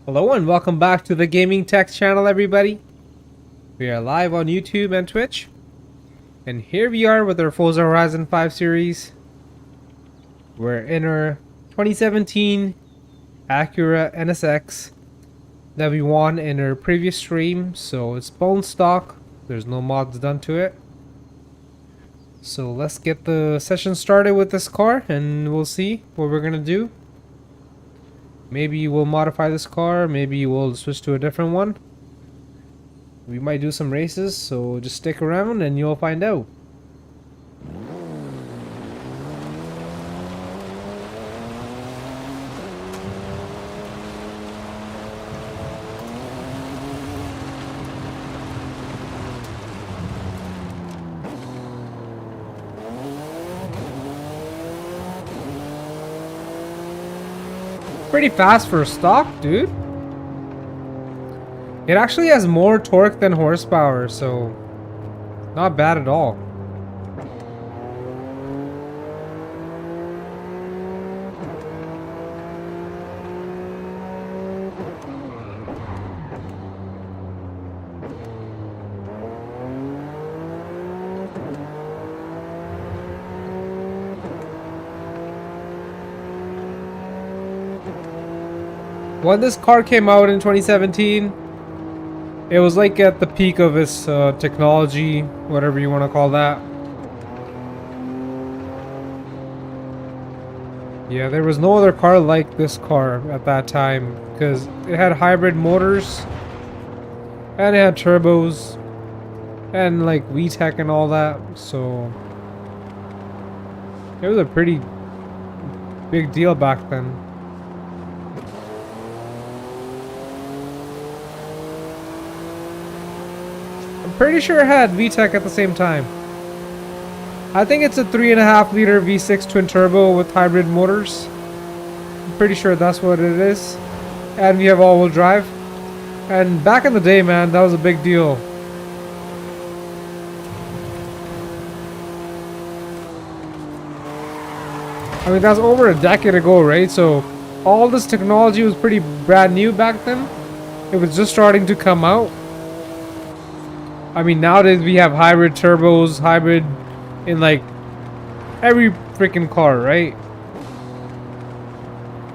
Hello and welcome back to the Gaming Tech channel, everybody. We are live on YouTube and Twitch. And here we are with our Forza Horizon 5 series. We're in our 2017 Acura NSX that we won in our previous stream. So it's bone stock. There's no mods done to it. So let's get the session started with this car and we'll see what we're going to do. Maybe we'll modify this car, maybe we'll switch to a different one. We might do some races, so just stick around and you'll find out. Pretty fast for stock, dude. It actually has more torque than horsepower, so not bad at all. When this car came out in 2017, it was like at the peak of its technology, whatever you want to call that. Yeah, there was no other car like this car at that time because it had hybrid motors and it had turbos and like VTEC and all that, so it was a pretty big deal back then. Pretty sure it had VTEC at the same time. I think it's a 3.5 liter V6 twin turbo with hybrid motors. I'm pretty sure that's what it is. And we have all-wheel drive. And back in the day, man, that was a big deal. I mean, that's over a decade ago, right? So all this technology was pretty brand new back then. It was just starting to come out. I mean, nowadays we have hybrid turbos, hybrid in like every freaking car, right?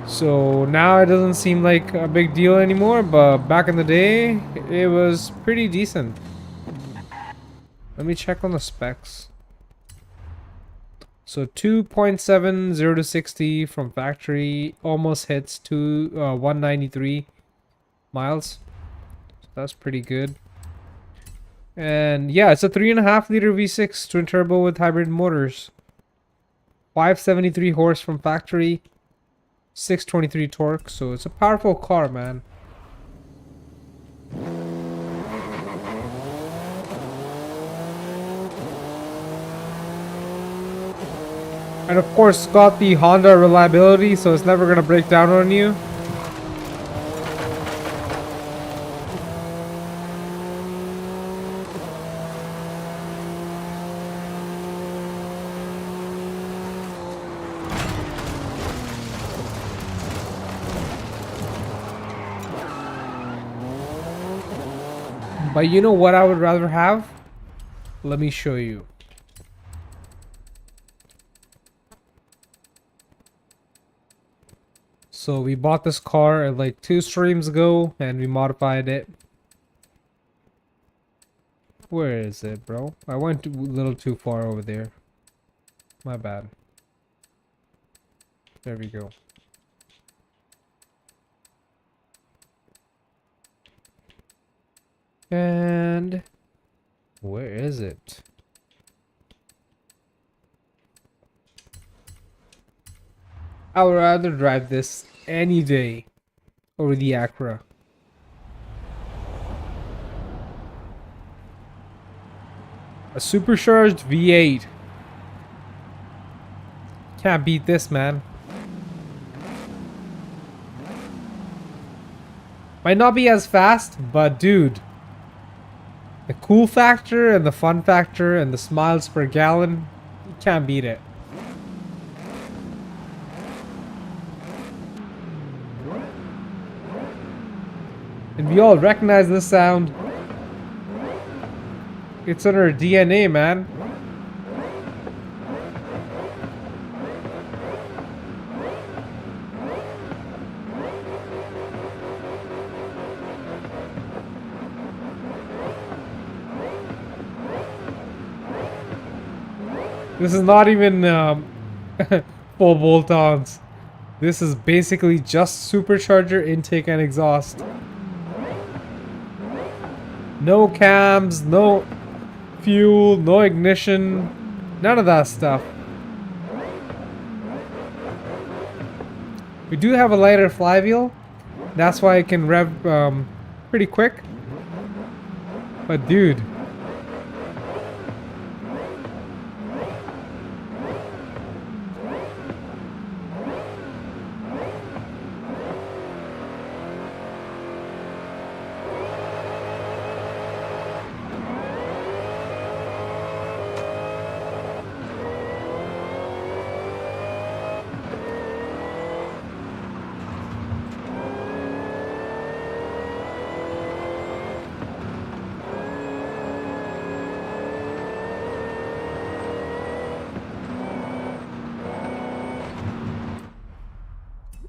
So now it doesn't seem like a big deal anymore, but back in the day, it was pretty decent. Let me check on the specs. So 2.7 0 to 60 from factory, almost hits to 193 miles. So that's pretty good. And yeah, it's a 3.5 liter V6 twin turbo with hybrid motors. 573 horse from factory. 623 torque. So it's a powerful car, man. And of course, it's got the Honda reliability, so it's never going to break down on you. But you know what I would rather have? Let me show you. So we bought this car like 2 streams ago and we modified it. Where is it, bro? I went a little too far over there. My bad. There we go. And where is it? I would rather drive this any day over the Acura. A supercharged V8. Can't beat this, man. Might not be as fast, but dude, the cool factor and the fun factor and the smiles per gallon, you can't beat it. And we all recognize this sound. It's in our DNA, man. This is not even full bolt-ons. This is basically just supercharger, intake, and exhaust. No cams, no fuel, no ignition, none of that stuff. We do have a lighter flywheel. That's why it can rev pretty quick. But dude,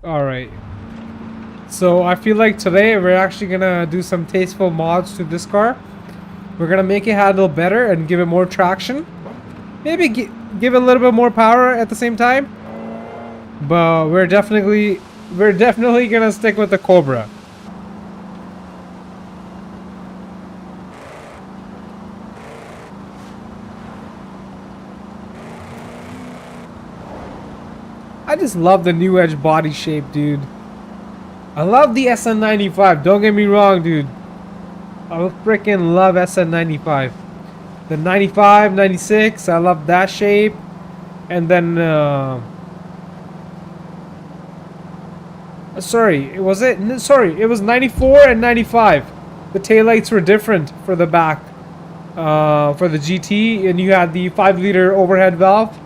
alright. So I feel like today we're actually gonna do some tasteful mods to this car. We're gonna make it handle better and give it more traction. Maybe give it a little bit more power at the same time. But we're definitely gonna stick with the Cobra. I just love the new edge body shape, dude. I love the SN95. Don't get me wrong, dude. I freaking love SN95. The 95, 96, I love that shape. And then, sorry, it was 94 and 95. The taillights were different for the back. For the GT, and you had the 5-liter overhead valve.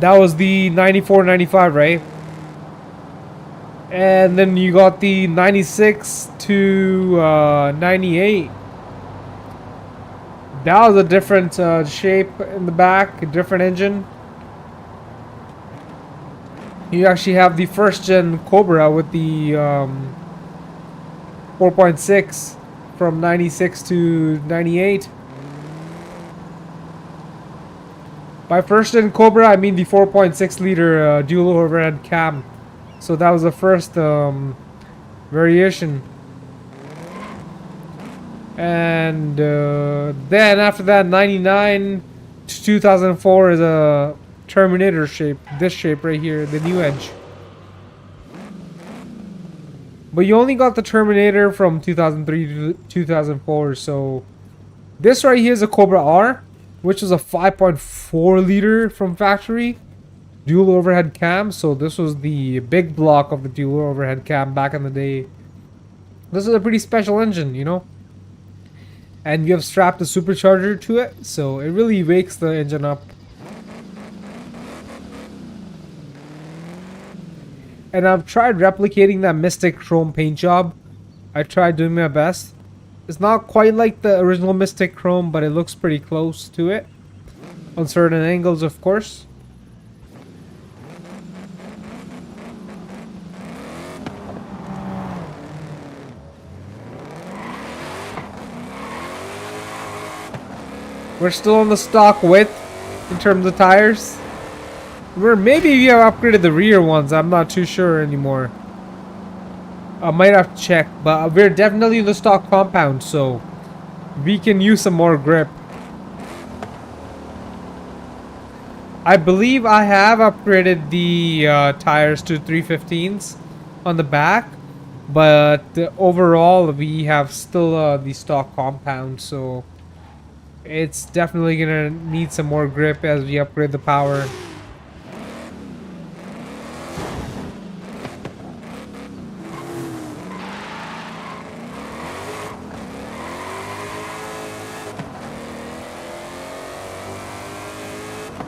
That was the 94, 95, right? And then you got the 96 to 98. That was a different shape in the back, a different engine. You actually have the first gen Cobra with the 4.6 from 96 to 98. By first gen Cobra, I mean the 4.6 liter dual overhead cam. So that was the first variation. And then after that, 99 to 2004 is a Terminator shape. This shape right here, the new edge. But you only got the Terminator from 2003 to 2004. So this right here is a Cobra R, which is a 5.4 liter from factory. Dual overhead cam. So this was the big block of the dual overhead cam back in the day. This is a pretty special engine, you know. And you have strapped a supercharger to it, so it really wakes the engine up. And I've tried replicating that Mystic Chrome paint job. I tried doing my best. It's not quite like the original Mystic Chrome, but it looks pretty close to it. On certain angles, of course. We're still on the stock width in terms of tires. Maybe we have upgraded the rear ones. I'm not too sure anymore. I might have to check, but we're definitely in the stock compound, so we can use some more grip. I believe I have upgraded the tires to 315s on the back, but overall we have still the stock compound, so it's definitely gonna need some more grip as we upgrade the power.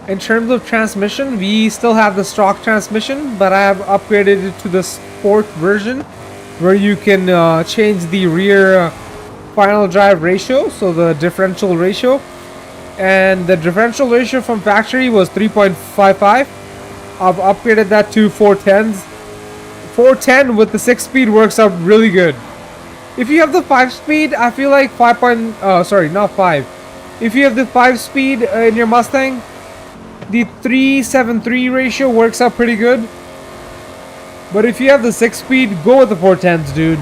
In terms of transmission, we still have the stock transmission, but I have upgraded it to the sport version. where you can change the rear final drive ratio, so the differential ratio. And the differential ratio from factory was 3.55. I've upgraded that to 410s. 410 with the 6-speed works out really good. If you have the 5-speed, I feel like 5. Sorry, not 5. If you have the 5-speed in your Mustang, the 373 ratio works out pretty good. But if you have the 6-speed, go with the 410s, dude.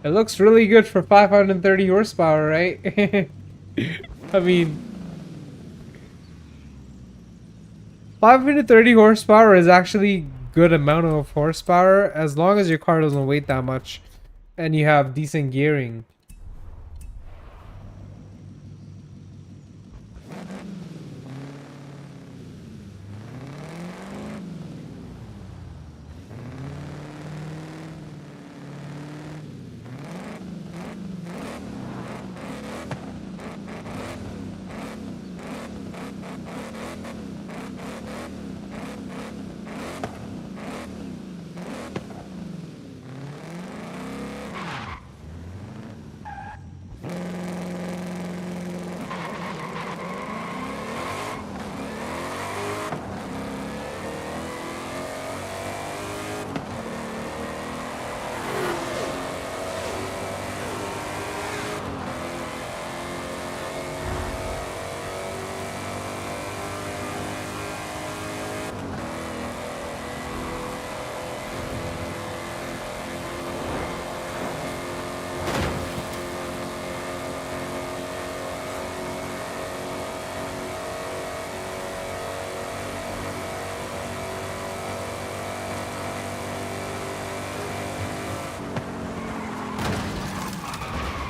It looks really good for 530 horsepower, right? I mean, 530 horsepower is actually good amount of horsepower as long as your car doesn't weigh that much and you have decent gearing.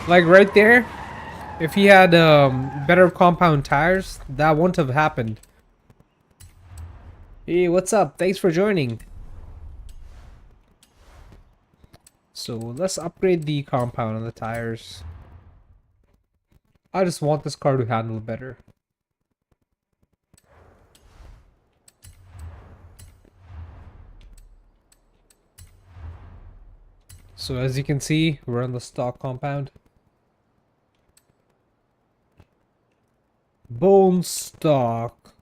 Like right there, if he had better compound tires, that wouldn't have happened. Hey, what's up? Thanks for joining. So let's upgrade the compound on the tires. I just want this car to handle better. So as you can see, we're on the stock compound. Bone stock.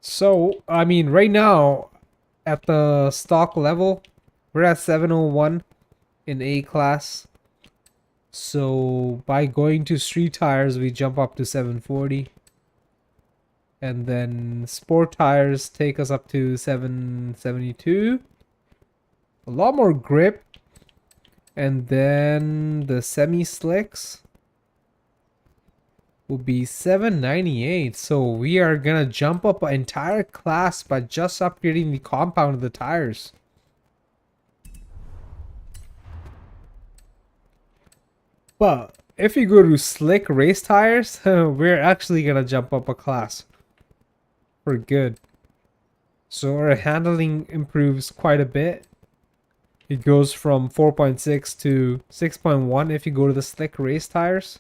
So, I mean, right now, at the stock level, we're at 701 in A class. So, by going to street tires, we jump up to 740. And then sport tires take us up to 772. A lot more grip. And then the semi-slicks will be 798. So we are gonna jump up an entire class by just upgrading the compound of the tires. But if you go to slick race tires, we're actually gonna jump up a class for good. So our handling improves quite a bit. It goes from 4.6 to 6.1 if you go to the slick race tires.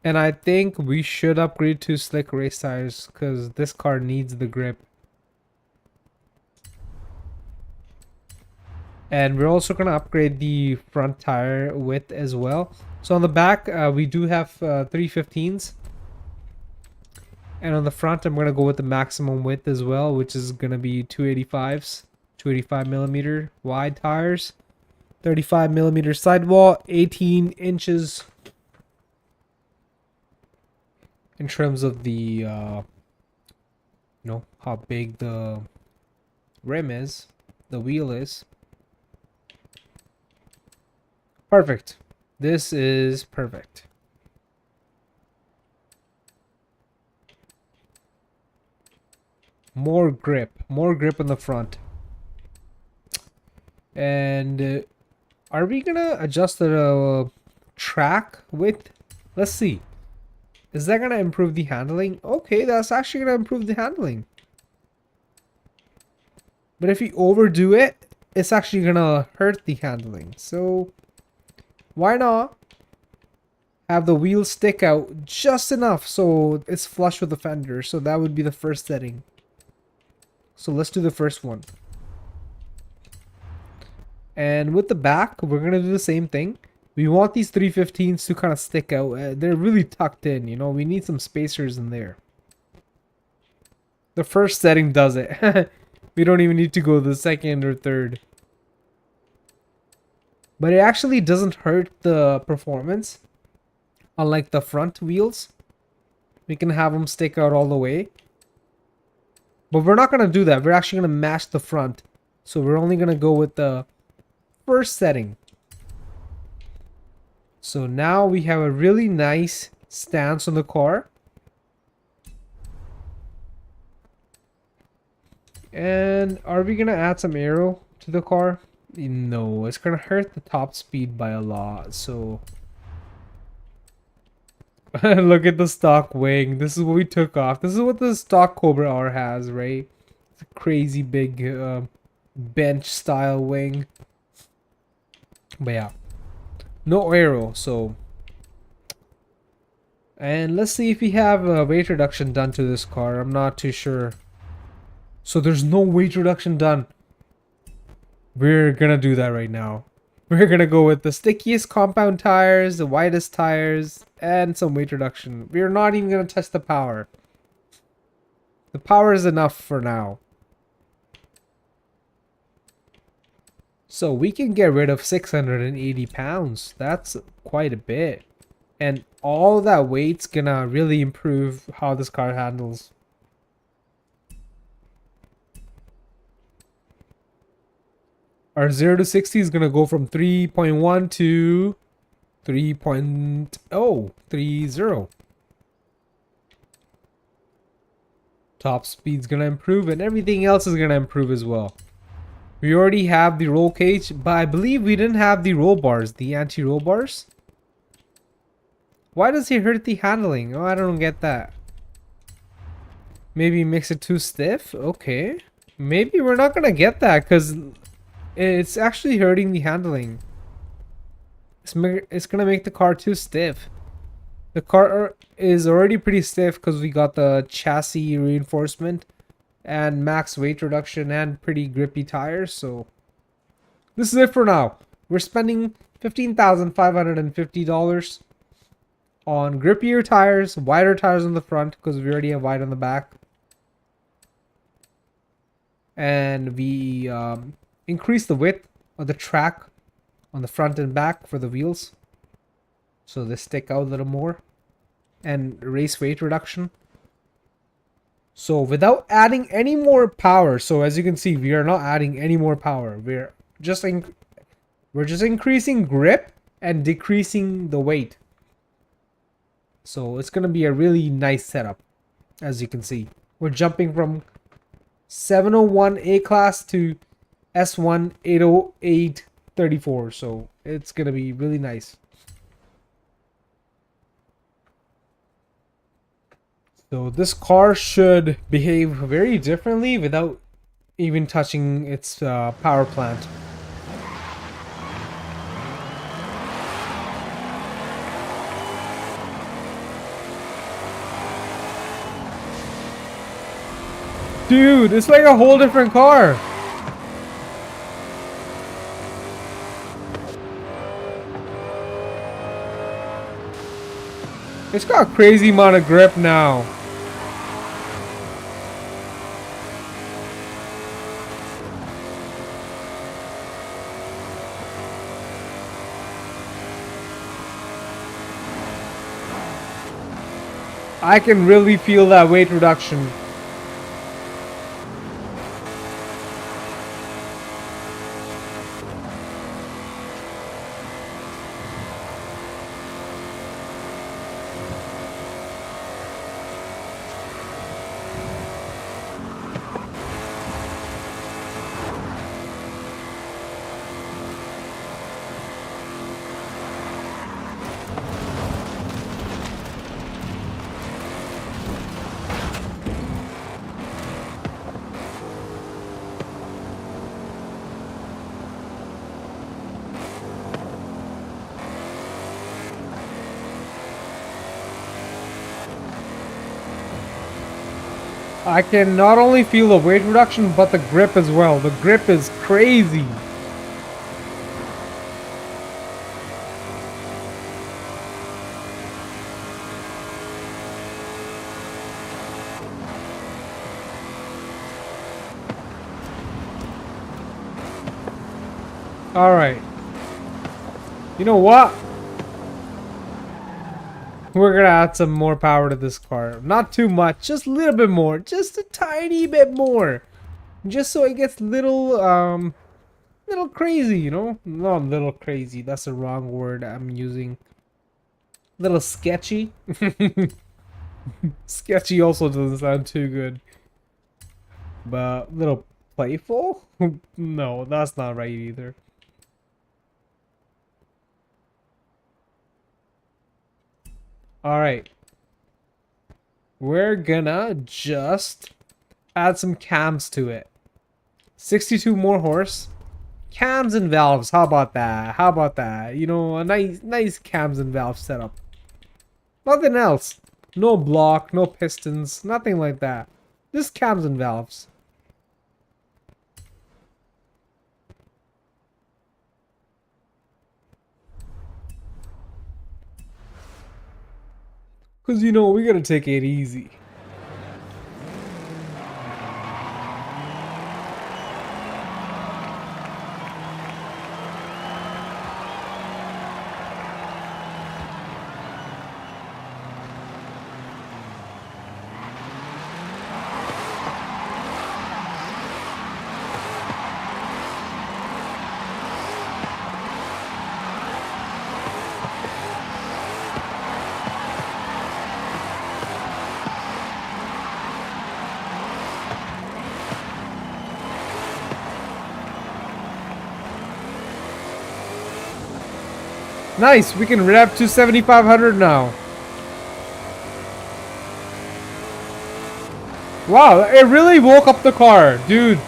And I think we should upgrade to slick race tires because this car needs the grip. And we're also going to upgrade the front tire width as well. So on the back, we do have 315s. And on the front, I'm going to go with the maximum width as well, which is going to be 285s. 285 millimeter wide tires. 35 millimeter sidewall. 18 inches in terms of the, you know, how big the rim is. The wheel is. Perfect. This is perfect. . more grip in the front. And are we gonna adjust the track width? Let's see. Is that gonna improve the handling? Okay, that's actually gonna improve the handling. But if you overdo it, it's actually gonna hurt the handling. So why not have the wheels stick out just enough so it's flush with the fender? So that would be the first setting. So let's do the first one. And with the back, we're gonna do the same thing. We want these 315s to kind of stick out. They're really tucked in, you know. We need some spacers in there. The first setting does it. We don't even need to go to the second or third. But it actually doesn't hurt the performance. Unlike the front wheels. We can have them stick out all the way. But we're not going to do that. We're actually going to match the front. So we're only going to go with the first setting. So now we have a really nice stance on the car. And are we going to add some aero to the car? No, it's going to hurt the top speed by a lot. So look at the stock wing. This is what we took off. This is what the stock Cobra R has, right? It's a crazy big bench style wing. But yeah, no aero. So, and let's see if we have a weight reduction done to this car. I'm not too sure. So there's no weight reduction done. We're gonna do that right now. We're gonna go with the stickiest compound tires, the widest tires, and some weight reduction. We're not even gonna test the power. The power is enough for now. So we can get rid of 680 pounds. That's quite a bit. And all that weight's gonna really improve how this car handles. Our 0 to 60 is gonna go from 3.1 to 3.030. Top speed's gonna improve and everything else is gonna improve as well. We already have the roll cage, but I believe we didn't have the roll bars, the anti-roll bars. Why does it hurt the handling? Oh, I don't get that. Maybe makes it too stiff? Okay. Maybe we're not gonna get that because it's actually hurting the handling. It's gonna make the car too stiff. The car is already pretty stiff because we got the chassis reinforcement and max weight reduction and pretty grippy tires. So this is it for now. We're spending $15,550 on grippier tires, wider tires on the front because we already have wide on the back. And we increase the width of the track on the front and back for the wheels. So they stick out a little more. And race weight reduction. So without adding any more power, so as you can see, we are not adding any more power. We're just increasing grip and decreasing the weight. So it's gonna be a really nice setup, as you can see. We're jumping from 701 A class to S1 808 34. So it's gonna be really nice. So this car should behave very differently without even touching its power plant. Dude, it's like a whole different car. It's got a crazy amount of grip now. I can really feel that weight reduction. I can not only feel the weight reduction, but the grip as well. The grip is crazy. Alright. You know what? We're gonna add some more power to this car. Not too much, just a little bit more. Just a tiny bit more. Just so it gets little crazy, you know? Not little crazy, that's the wrong word I'm using. Little sketchy. Sketchy also doesn't sound too good. But little playful? No, that's not right either. Alright. We're gonna just add some cams to it. 62 more horse. Cams and valves, how about that? How about that? You know, a nice cams and valve setup. Nothing else. No block, no pistons, nothing like that. Just cams and valves. Cause you know, we gotta take it easy. Nice, we can rev to 7,500 now. Wow, it really woke up the car, dude.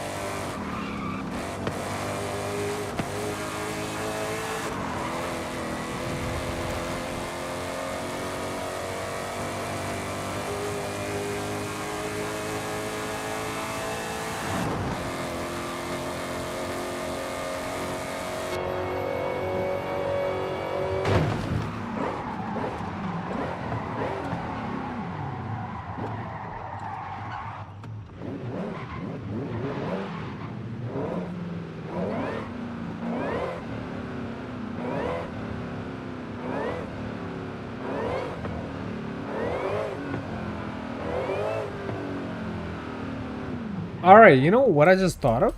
Alright, you know what I just thought of?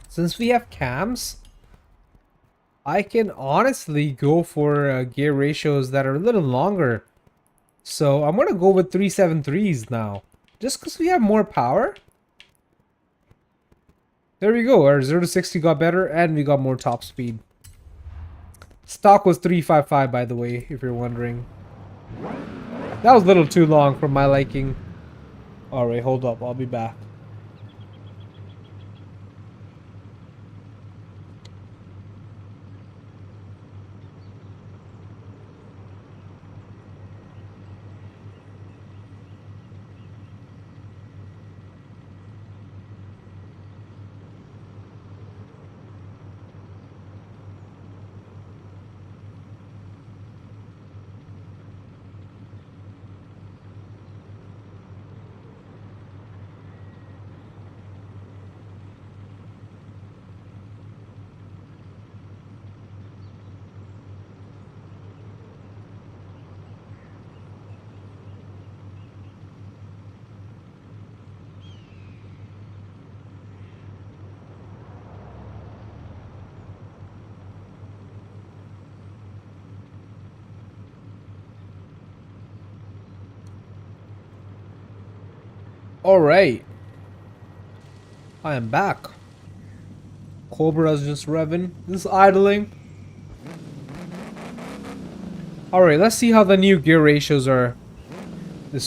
Since we have cams, I can honestly go for gear ratios that are a little longer. So I'm gonna go with 373s now. Just because we have more power. There we go, our 0 to 60 got better and we got more top speed. Stock was 355 by the way, if you're wondering. That was a little too long for my liking. Alright, hold up, I'll be back. Alright. I am back. Cobra's just revving. This is idling. Alright, let's see how the new gear ratios are. The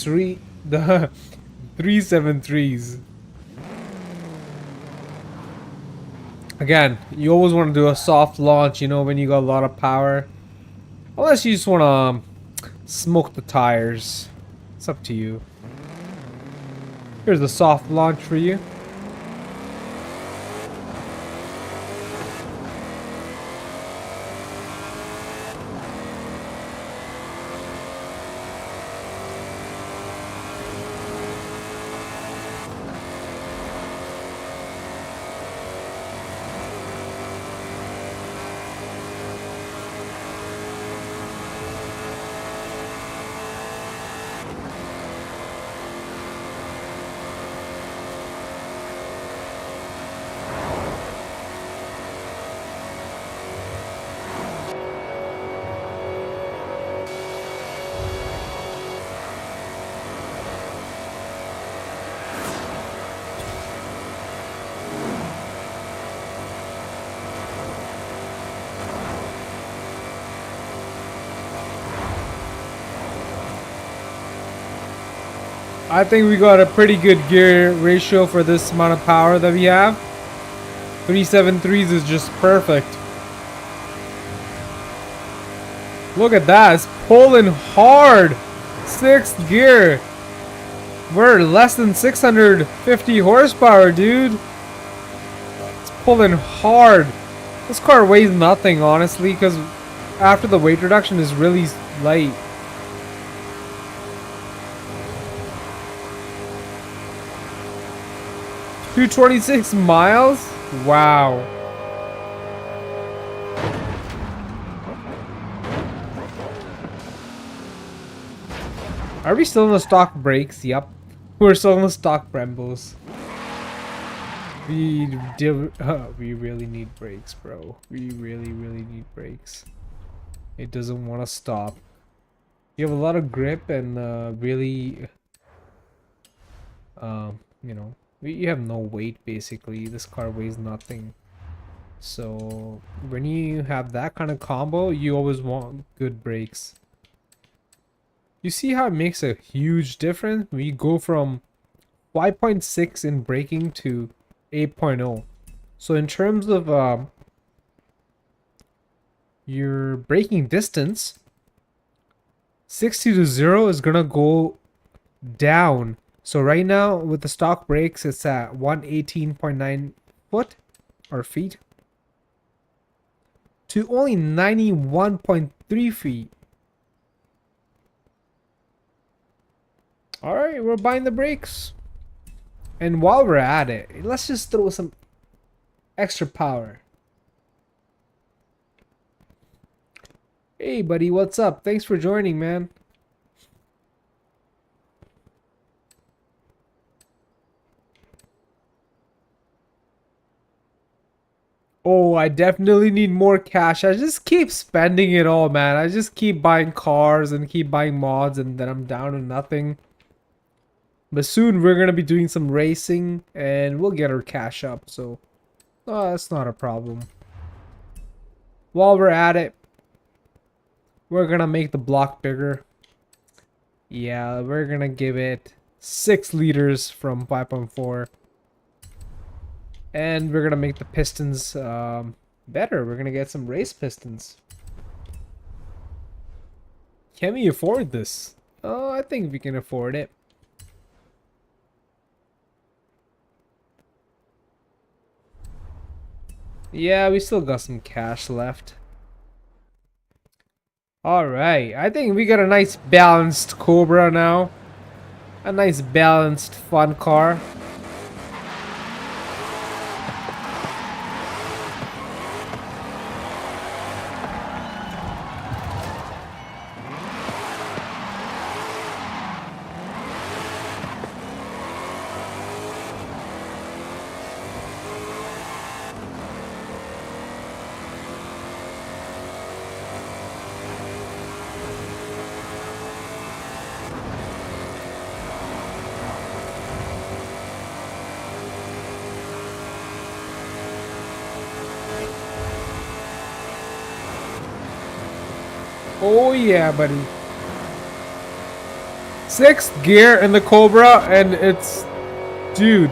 373s. Again, you always want to do a soft launch, you know, when you got a lot of power. Unless you just want to smoke the tires. It's up to you. Here's the soft launch for you. I think we got a pretty good gear ratio for this amount of power that we have. 373s is just perfect. Look at that, it's pulling hard. 6th gear. We're less than 650 horsepower, dude. It's pulling hard. This car weighs nothing, honestly, because after the weight reduction is really light. $226 miles? Wow. Are we still in the stock brakes? Yep. We're still in the stock Brembos. We really need brakes, bro. We really need brakes. It doesn't want to stop. You have a lot of grip and really, you know, you have no weight basically. This car weighs nothing. So when you have that kind of combo, you always want good brakes. You see how it makes a huge difference? We go from 5.6 in braking to 8.0. So in terms of your braking distance, 60 to 0 is gonna go down. So right now with the stock brakes, it's at 118.9 foot or feet to only 91.3 feet. All right, we're buying the brakes. And while we're at it, let's just throw some extra power. Hey buddy, what's up? Thanks for joining, man. Oh, I definitely need more cash. I just keep spending it all, man. I just keep buying cars and keep buying mods, and then I'm down to nothing. But soon we're gonna be doing some racing and we'll get our cash up, so that's not a problem. While we're at it, we're gonna make the block bigger. Yeah, we're gonna give it 6 liters from 5.4. And we're gonna make the pistons better. We're gonna get some race pistons. Can we afford this? Oh, I think we can afford it. Yeah, we still got some cash left. Alright, I think we got a nice balanced Cobra now. A nice balanced fun car. Oh yeah, buddy. 6th gear in the Cobra, and it's... Dude.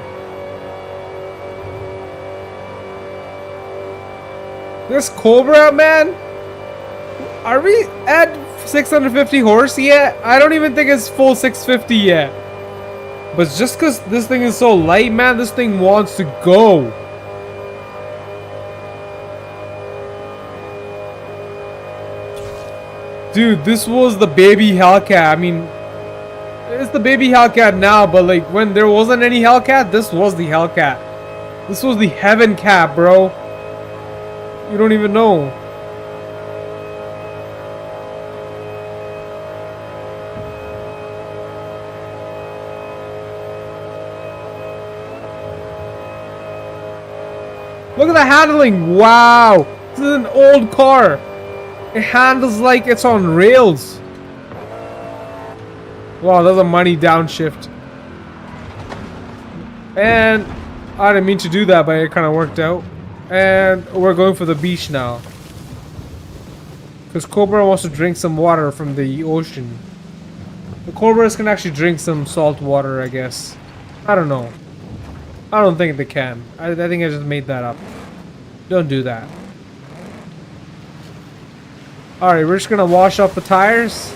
This Cobra, man? Are we at 650 horse yet? I don't even think it's full 650 yet. But just because this thing is so light, man, this thing wants to go. Dude, this was the baby Hellcat. I mean, it's the baby Hellcat now, but like when there wasn't any Hellcat, this was the Hellcat. This was the heaven cat, bro. You don't even know. Look at the handling. Wow. This is an old car. It handles like it's on rails. Wow, that's a money downshift. And I didn't mean to do that, but it kind of worked out. And we're going for the beach now. Because Cobra wants to drink some water from the ocean. The Cobras can actually drink some salt water, I guess. I don't know. I don't think they can. I think I just made that up. Don't do that. Alright, we're just gonna wash off the tires.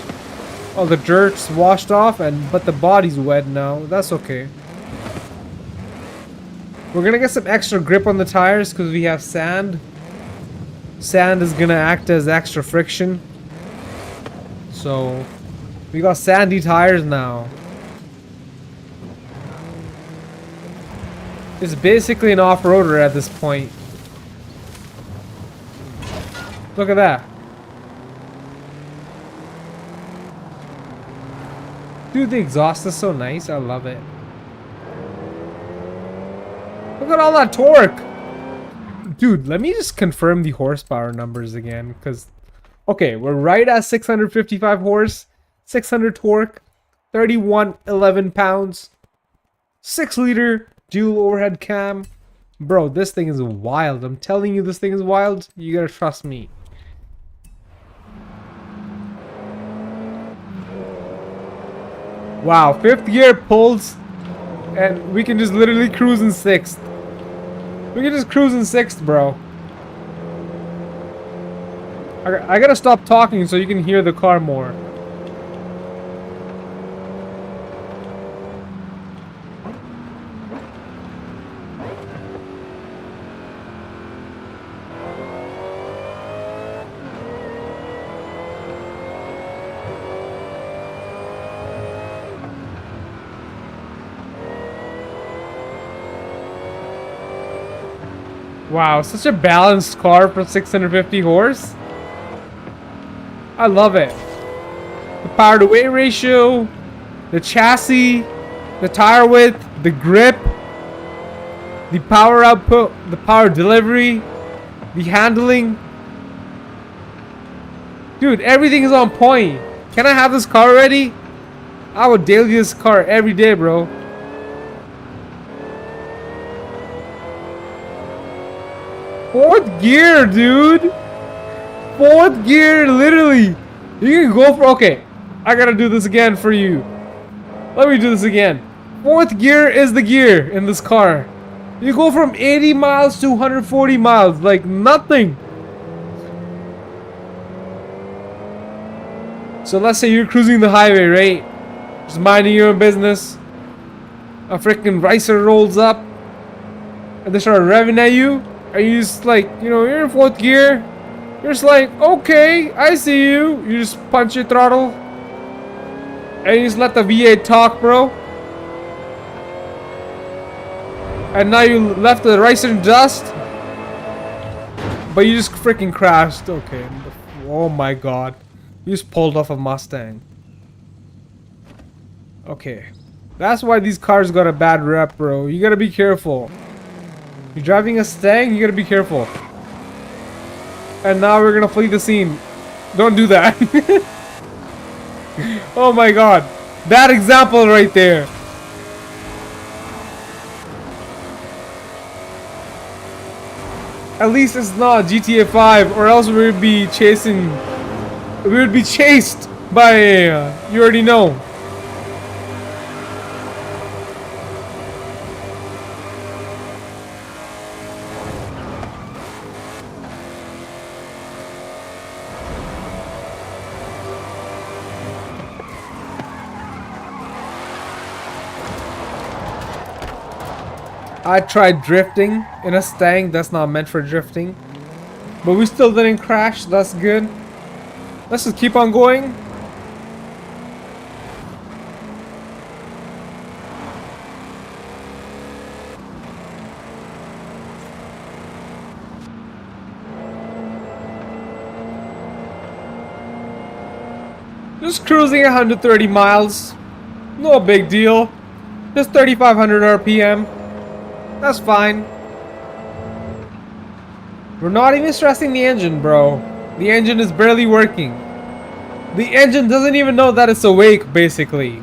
All the dirt's washed off, but the body's wet now. That's okay. We're gonna get some extra grip on the tires because we have sand. Sand is gonna act as extra friction. So, we got sandy tires now. It's basically an off-roader at this point. Look at that. Dude, the exhaust is so nice. I love it. Look at all that torque. Dude, let me just confirm the horsepower numbers again. Because, okay, we're right at 655 horse, 600 torque, 3111 pounds, 6-liter dual overhead cam. Bro, this thing is wild. I'm telling you, this thing is wild. You gotta trust me. Wow, 5th gear pulls, and we can just literally cruise in 6th. We can just cruise in 6th, bro. I gotta stop talking so you can hear the car more. Wow, such a balanced car for 650 horse. I love it. The power to weight ratio, the chassis, the tire width, the grip, the power output, the power delivery, the handling. Dude, everything is on point. Can I have this car already? I would daily this car every day, bro. Fourth gear, dude. 4th gear, literally. You can go for... Okay, I gotta do this again for you. Let me do this again. 4th gear is the gear in this car. You go from 80 miles to 140 miles like nothing. So let's say you're cruising the highway, right? Just minding your own business. A freaking ricer rolls up and they start revving at you. And you just like, you know, you're in 4th gear. You're just like, okay, I see you. You just punch your throttle. And you just let the V8 talk, bro. And now you left the ricer in dust. But you just freaking crashed. Okay. Oh my god. You just pulled off a Mustang. Okay. That's why these cars got a bad rep, bro. You gotta be careful. You're driving a Stang, you gotta be careful. And now we're gonna flee the scene. Don't do that. Oh my god. That example right there. At least it's not GTA 5, or else we would be chasing... We would be chased by... you already know. I tried drifting in a Stang that's not meant for drifting. But we still didn't crash, that's good. Let's just keep on going. Just cruising 130 miles. No big deal. Just 3,500 RPM. That's fine. We're not even stressing the engine, bro. The engine is barely working. The engine doesn't even know that it's awake, basically.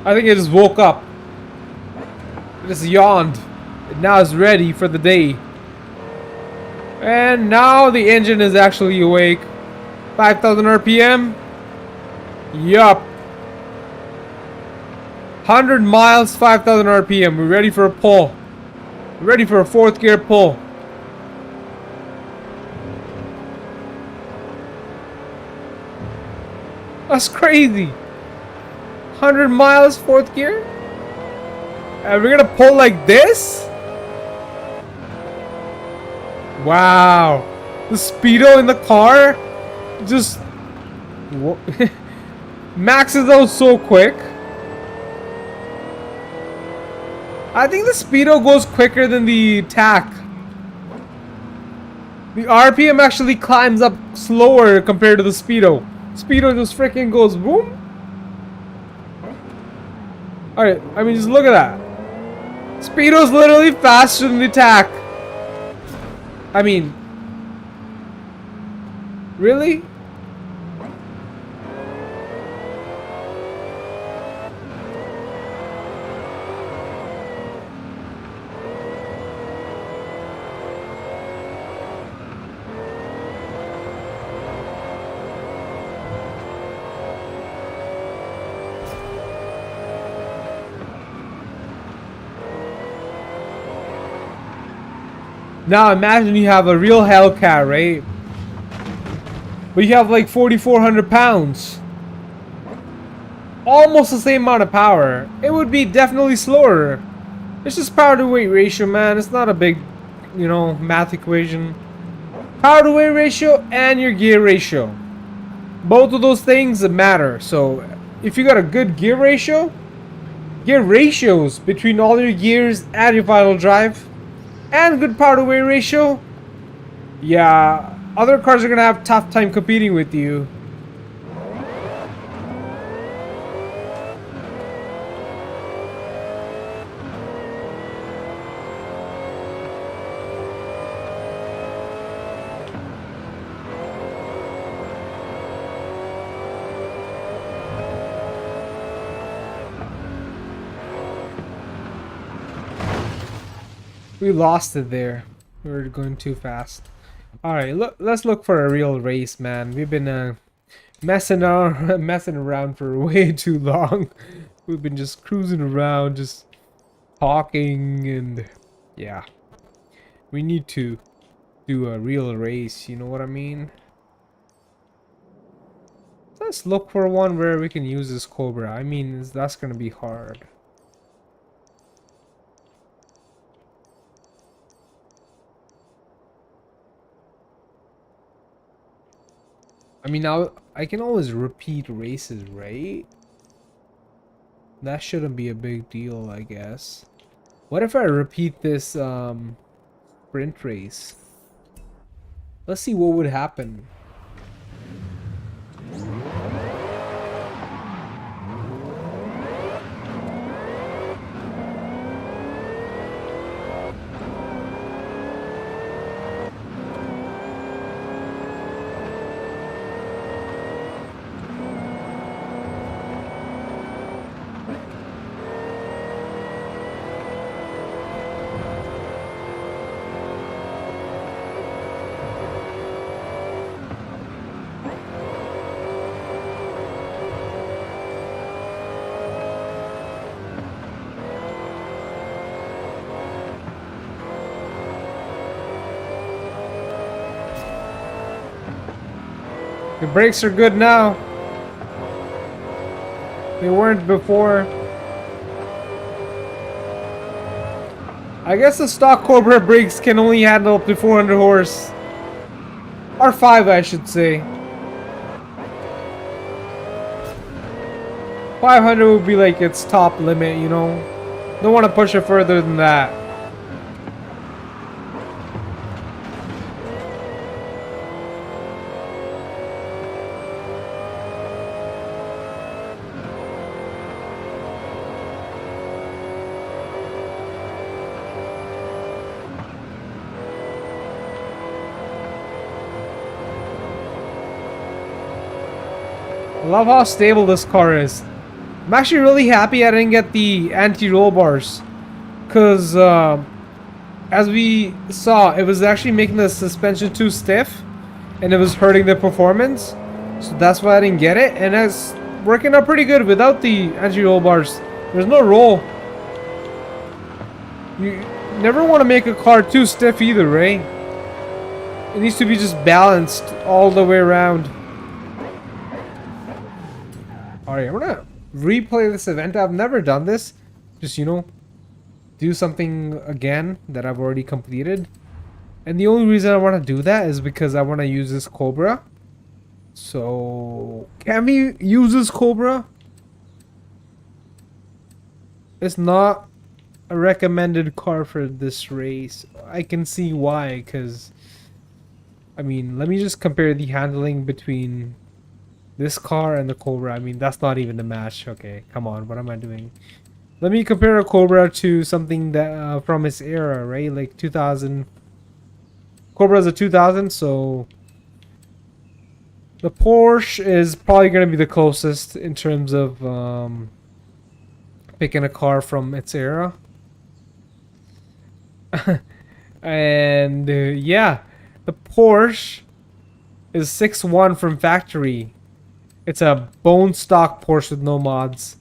I think it just woke up. It just yawned. It now is ready for the day. And now the engine is actually awake. 5,000 RPM. Yup. 100 miles, 5,000 RPM. We're ready for a pull. We're ready for a fourth gear pull. That's crazy. 100 miles, fourth gear? And we're gonna pull like this? Wow. The speedo in the car just maxes out so quick. I think the speedo goes quicker than the tack. The RPM actually climbs up slower compared to the speedo. Speedo just freaking goes boom. Alright, I mean, just look at that. Speedo's literally faster than the tack. I mean, really? Now imagine you have a real Hellcat, right? But you have like 4,400 pounds. Almost the same amount of power. It would be definitely slower. It's just power to weight ratio, man. It's not a big, you know, math equation. Power to weight ratio and your gear ratio. Both of those things matter. So if you got a good gear ratio, gear ratios between all your gears and your final drive, and good power to weight ratio, yeah, other cars are gonna have a tough time competing with you. We lost it there. We were going too fast. Alright, let's look for a real race, man. We've been messing around for way too long. We've been just cruising around, just talking, and yeah. We need to do a real race, you know what I mean? Let's look for one where we can use this Cobra. I mean, that's gonna be hard. I mean, now I can always repeat races, right? That shouldn't be a big deal, I guess. What if I repeat this sprint race? Let's see what would happen. The brakes are good now. They weren't before. I guess the stock Cobra brakes can only handle up to 400 horse. Or 5, I should say. 500 would be like its top limit, you know? Don't want to push it further than that. I love how stable this car is. I'm actually really happy I didn't get the anti-roll bars. Because, as we saw, it was actually making the suspension too stiff. And it was hurting the performance. So that's why I didn't get it. And it's working out pretty good without the anti-roll bars. There's no roll. You never want to make a car too stiff either, right? It needs to be just balanced all the way around. Alright, I'm gonna replay this event. I've never done this. Just, you know, do something again that I've already completed. And the only reason I want to do that is because I want to use this Cobra. So, can we use this Cobra? It's not a recommended car for this race. I can see why, because I mean, let me just compare the handling between this car and the Cobra. I mean, that's not even a match. Okay, come on, what am I doing? Let me compare a Cobra to something that from its era, right? Like 2000. Cobra's a 2000, so the Porsche is probably going to be the closest in terms of picking a car from its era. And yeah, the Porsche is 6.1 from factory. It's a bone stock Porsche with no mods.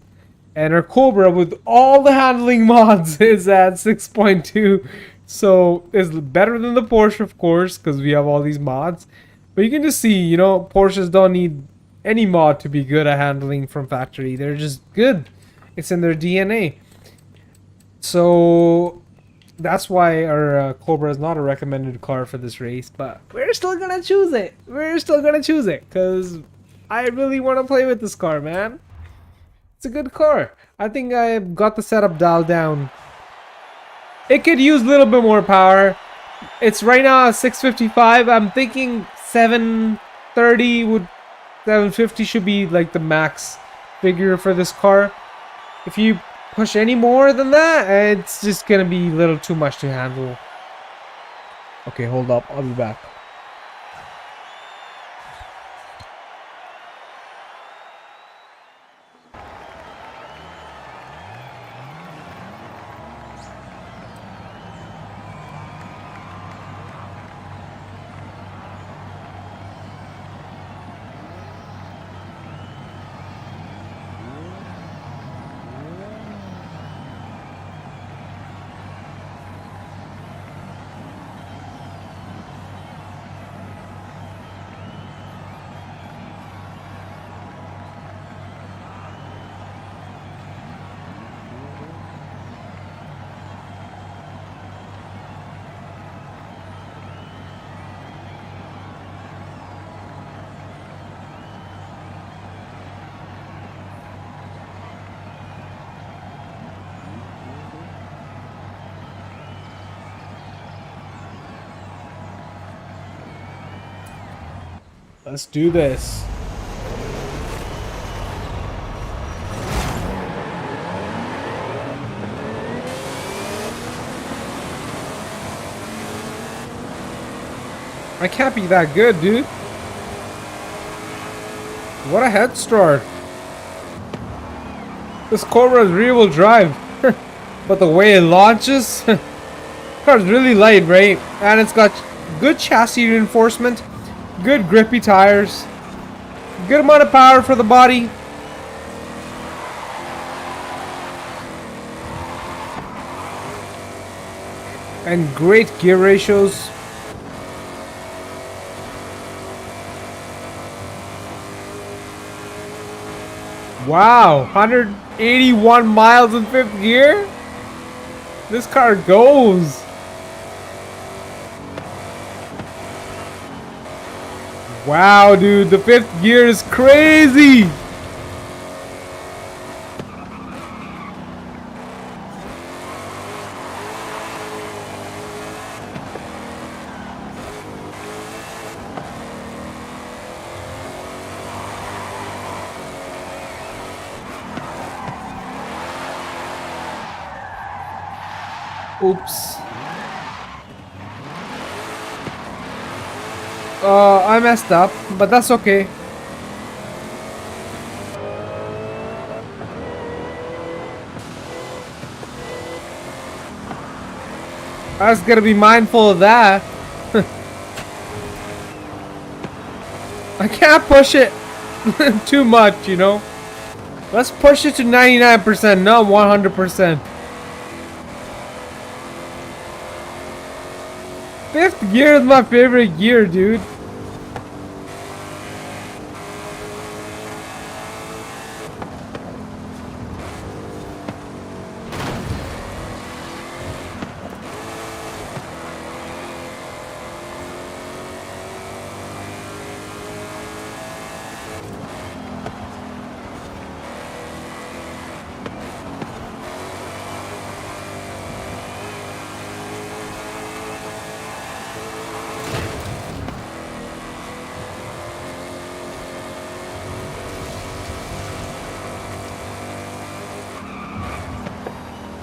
And our Cobra with all the handling mods is at 6.2. So it's better than the Porsche, of course, because we have all these mods. But you can just see, you know, Porsches don't need any mod to be good at handling from factory. They're just good. It's in their DNA. So that's why our Cobra is not a recommended car for this race. But we're still going to choose it. We're still going to choose it because I really want to play with this car, man. It's a good car. I think I've got the setup dialed down. It could use a little bit more power. It's right now at 655. I'm thinking 730 would 750 should be like the max figure for this car. If you push any more than that, it's just gonna be a little too much to handle. Okay, hold up. I'll be back. Let's do this. I can't be that good, dude. What a head start. This Cobra is rear-wheel drive. But the way it launches, the car's really light, right? And it's got good chassis reinforcement, good grippy tires, good amount of power for the body. And great gear ratios. Wow, 181 miles in fifth gear? This car goes. Wow, dude, the fifth gear is crazy. Oops. I messed up, but that's okay. I was gonna be mindful of that. I can't push it too much, you know? Let's push it to 99%, not 100%. Fifth gear is my favorite gear, dude.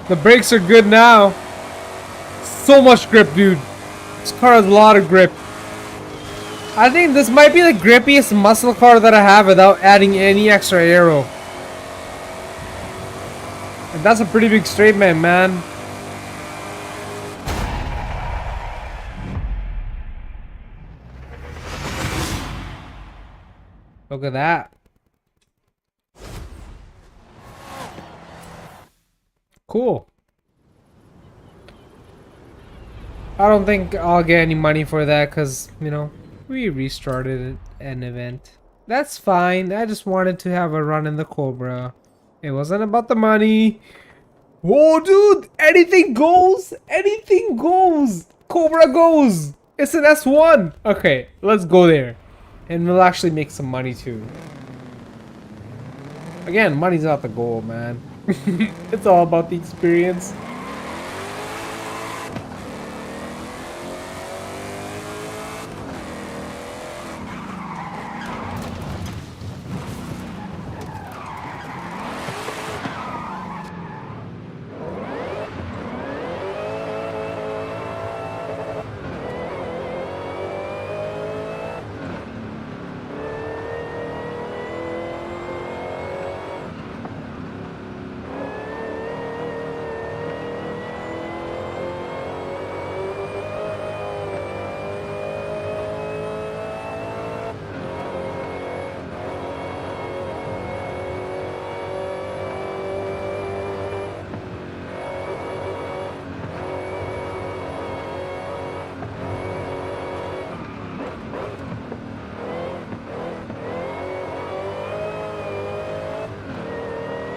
The brakes are good now. So much grip, dude. This car has a lot of grip. I think this might be the grippiest muscle car that I have without adding any extra aero. And that's a pretty big statement, man. Look at that. Cool. I don't think I'll get any money for that because, you know, we restarted an event. That's fine. I just wanted to have a run in the Cobra. It wasn't about the money. Whoa, dude! Anything goes! Anything goes! Cobra goes! It's an S1! Okay, let's go there. And we'll actually make some money too. Again, money's not the goal, man. It's all about the experience.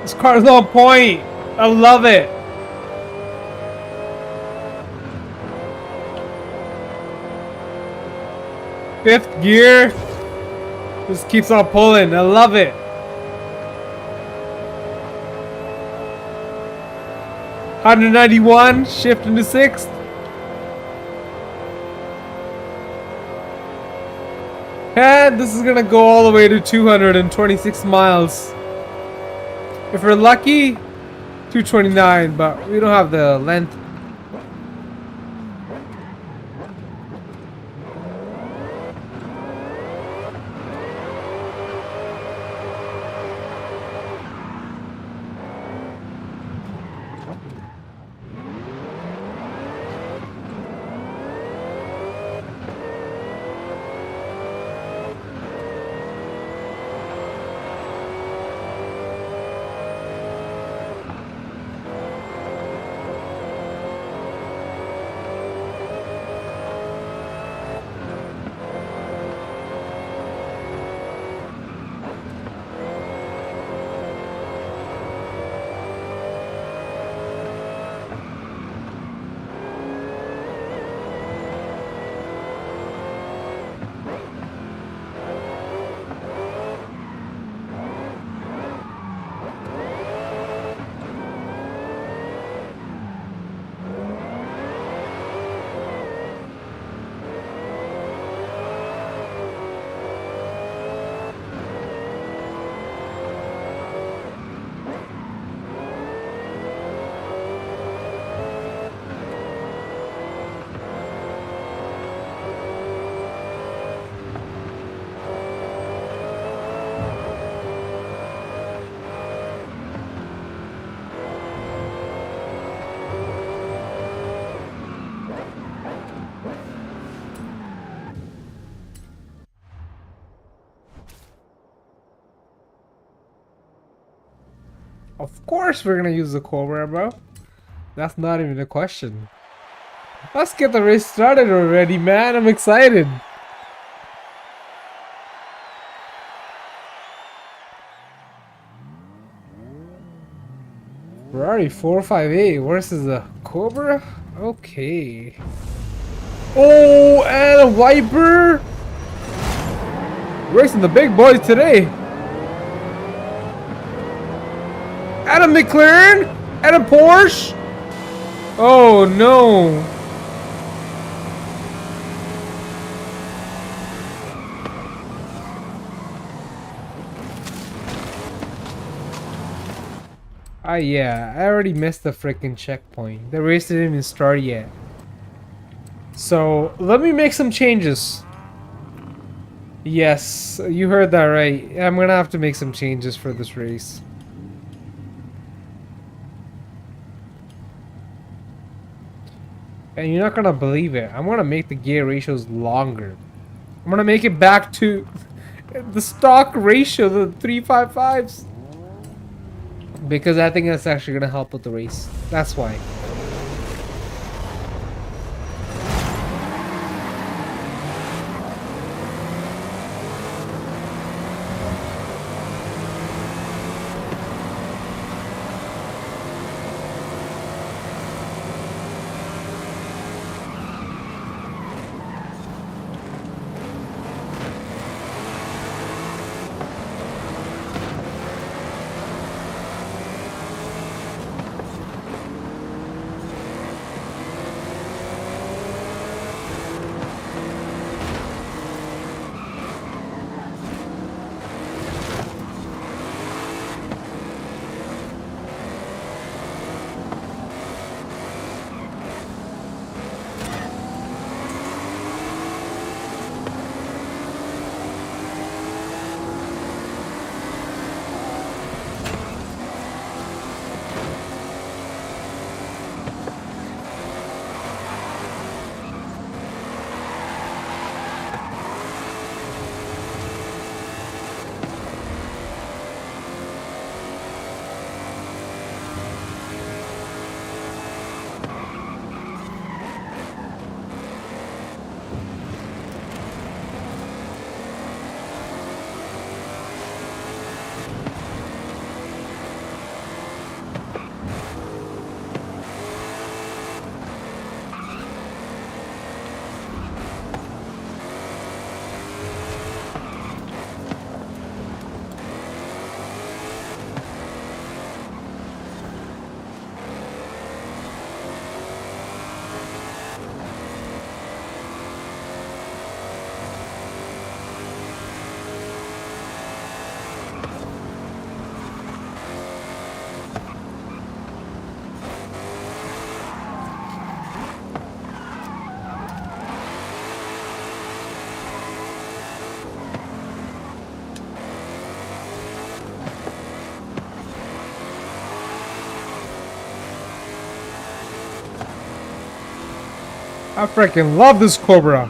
This car's on point. I love it. Fifth gear. Just keeps on pulling. I love it. $191. Shift into sixth. And this is gonna go all the way to 226 miles. If we're lucky, 229, but we don't have the length. Of course we're gonna use the Cobra, bro. That's not even a question. Let's get the race started already, man. I'm excited. Ferrari 458 versus the Cobra? Okay. Oh, and a Viper! Racing the big boys today. And a McLaren! And a Porsche! Oh no! Yeah, I already missed the freaking checkpoint. The race didn't even start yet. So, let me make some changes. Yes, you heard that right. I'm gonna have to make some changes for this race. And you're not gonna believe it. I'm gonna make the gear ratios longer. I'm gonna make it back to the stock ratio, the 355s. Because I think that's actually gonna help with the race. That's why. I freaking love this Cobra.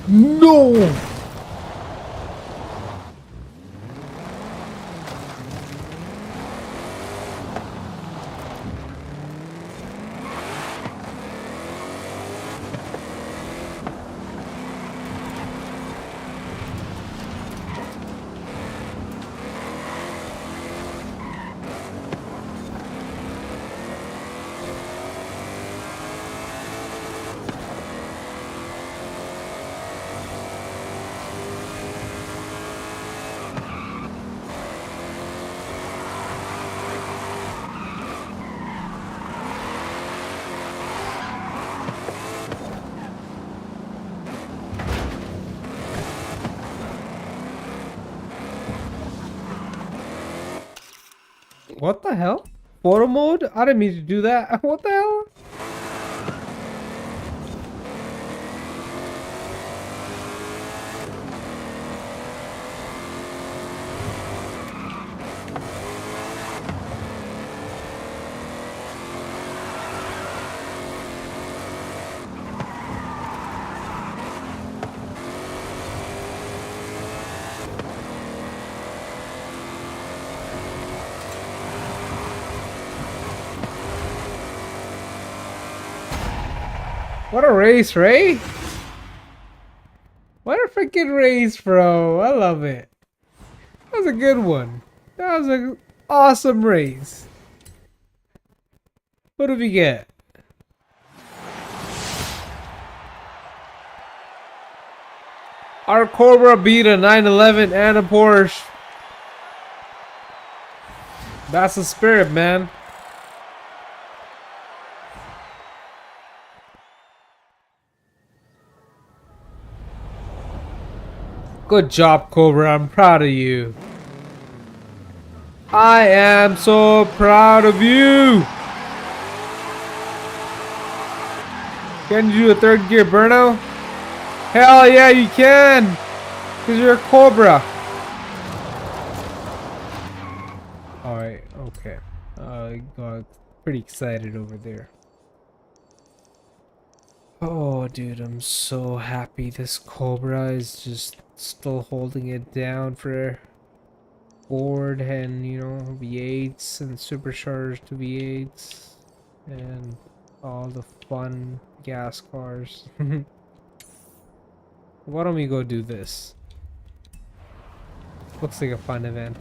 No! What the hell? Photo mode? I didn't mean to do that. What the hell? What a race, Ray! What a freaking race, bro! I love it. That was a good one. That was an awesome race. What did we get? Our Cobra beat a 911 and a Porsche. That's the spirit, man. Good job, Cobra. I'm proud of you. I am so proud of you. Can you do a third gear burnout? Hell yeah, you can. Because you're a Cobra. Alright, okay. Got pretty excited over there. Oh, dude, I'm so happy this Cobra is just still holding it down for board and, you know, V8s and supercharged V8s and all the fun gas cars. Why don't we go do this? Looks like a fun event.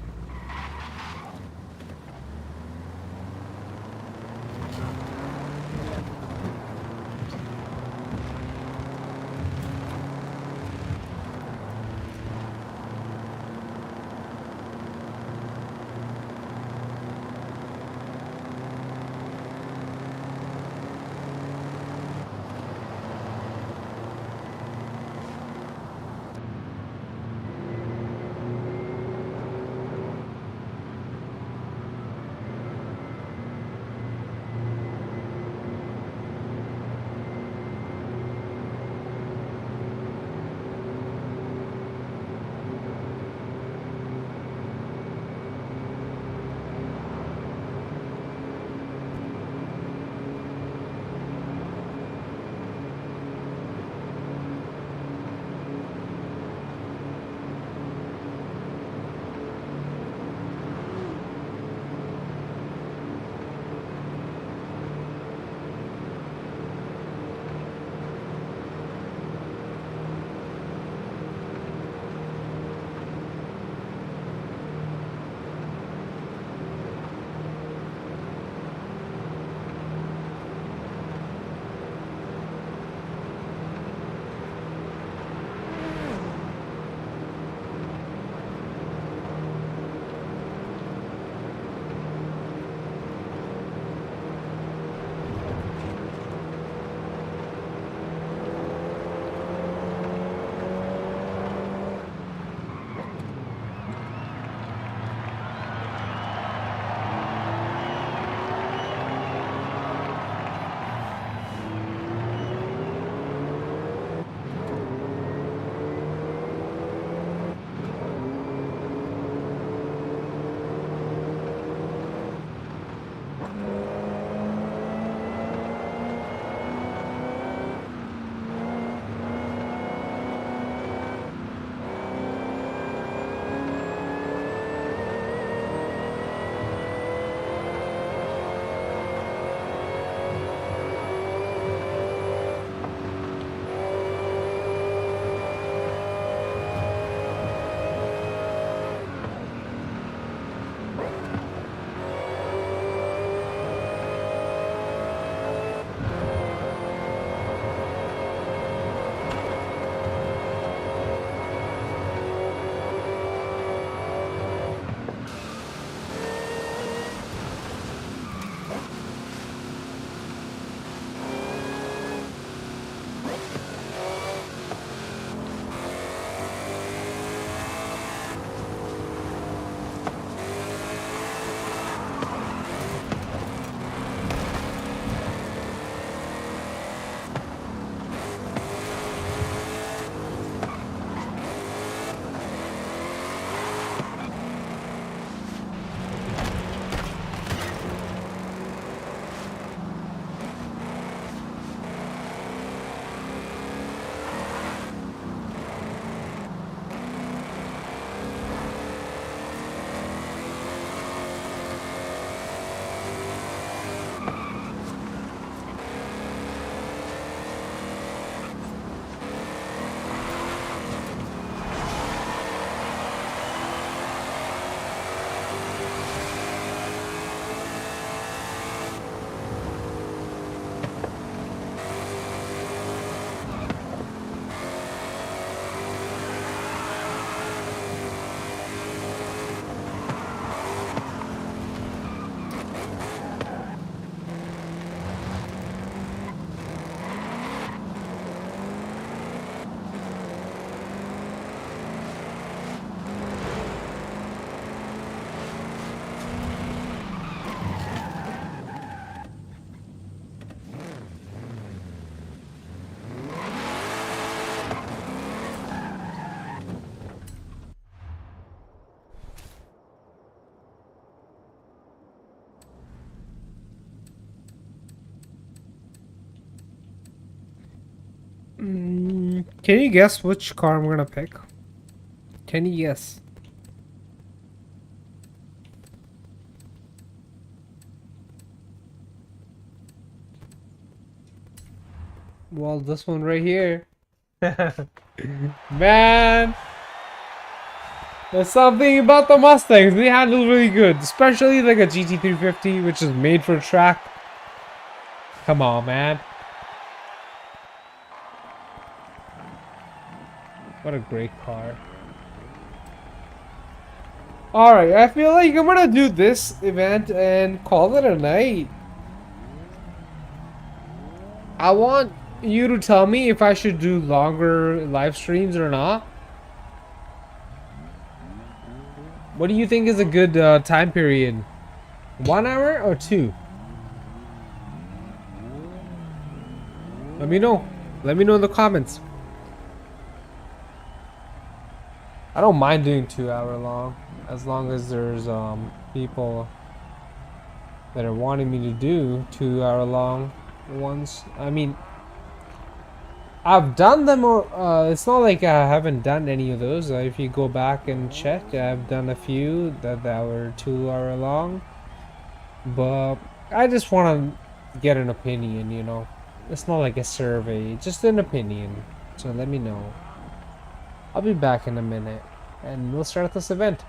Can you guess which car I'm gonna pick? Can you guess? Well, this one right here. Man, there's something about the Mustangs. They handle really good, especially like a GT350, which is made for track. Come on, man. What a great car. Alright, I feel like I'm gonna do this event and call it a night. I want you to tell me if I should do longer live streams or not. What do you think is a good time period? 1 hour or 2? Let me know. Let me know in the comments. I don't mind doing 2 hour long, as long as there's people that are wanting me to do 2 hour long ones. I mean, I've done them, or it's not like I haven't done any of those. If you go back and check, I've done a few that were 2 hour long. But I just want to get an opinion, you know. It's not like a survey, just an opinion. So let me know. I'll be back in a minute, and we'll start this event.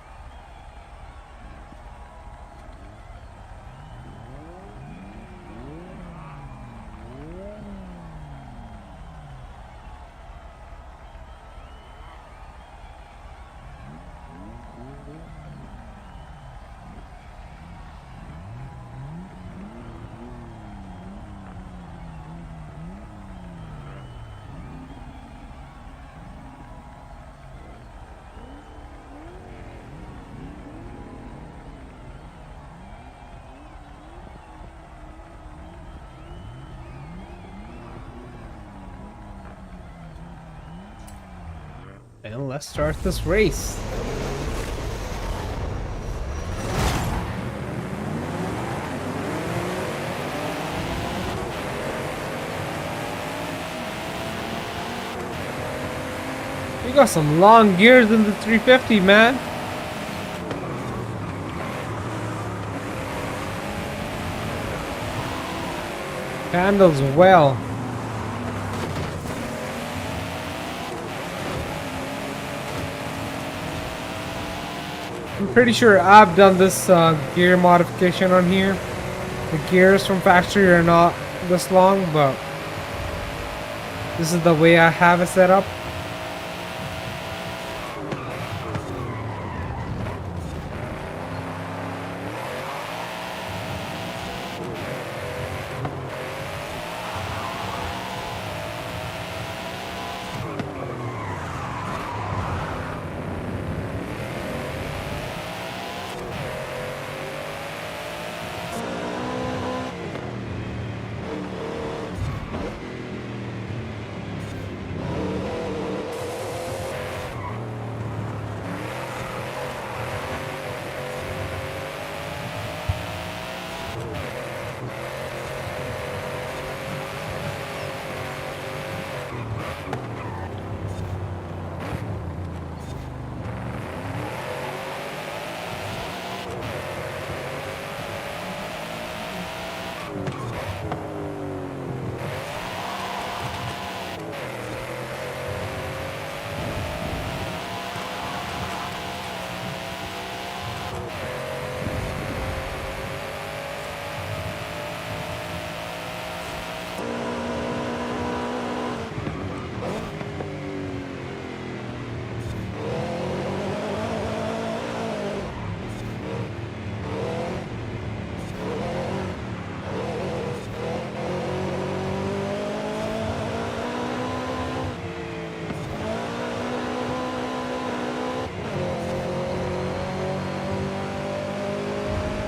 And let's start this race. You got some long gears in the 350, man. Handles well. I'm pretty sure I've done this gear modification on here. The gears from factory are not this long, but this is the way I have it set up.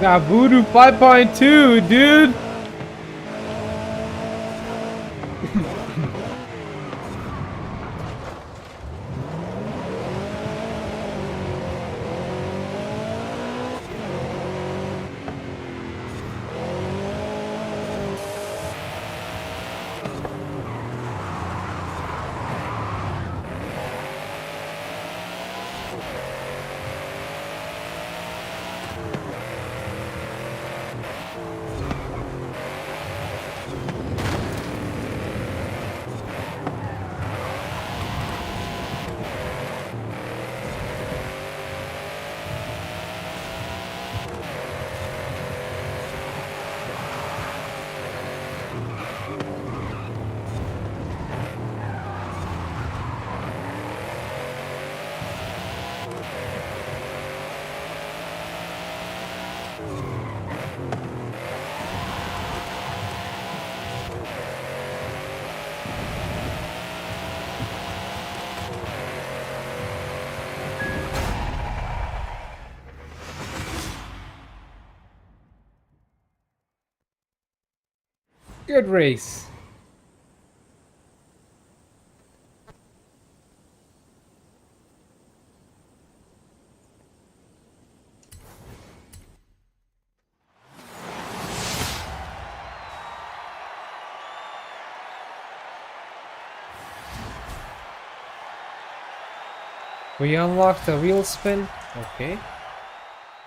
Got Voodoo 5.2, dude. Good race. We unlocked a wheel spin. Okay.